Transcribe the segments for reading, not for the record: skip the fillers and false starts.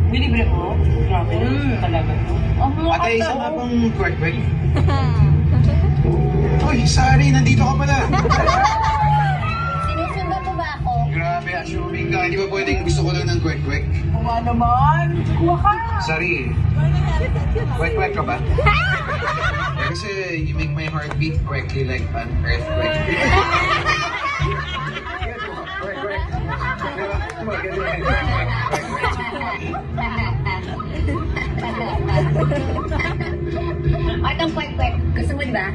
Binibre mo? Grabe talaga. Ate, isa nga pong kwek-kwek. Uy, sorry, nandito ka pala. Sinusundan mo ba ako? Grabe, assuming ka. Hindi ba pwedeng gusto ko lang ng kwek-kwek? Kuha naman. Kuha ka. Sorry. Kwek-kwek ka ba? Kasi you make my heart beat quickly like an earthquake. Kwek-kwek. Atang kwek-kwek. Gusto mo diba?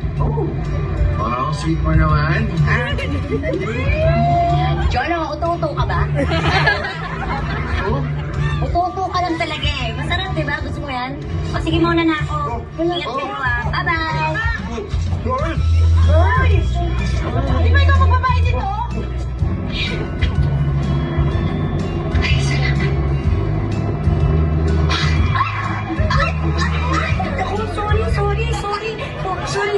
Wow, sweet mo naman. Jolo, uto-uto ka ba? Oh, Uto-uto ka lang talaga eh. Masarap diba? Gusto mo yan? O sige muna na ako. Ingat kayo ah. Bye-bye! Di ba ikaw magbabayad dito? Ay, salamat. Ako, sorry.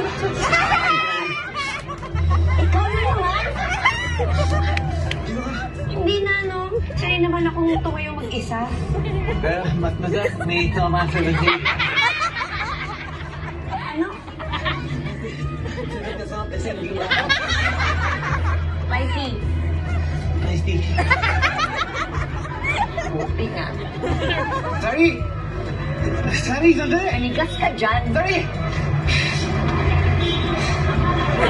Ikaw na naman? Hindi na, no? Sanay naman akong tumayo mag-isa. Pero mas masarap, may tama sa legit. Ano? Spicy. Nice tea. Buti nga. sorry! Sorry, sandali! Manigas ka dyan. Sorry!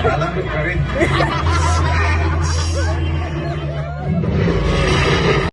Alam ko ka rin.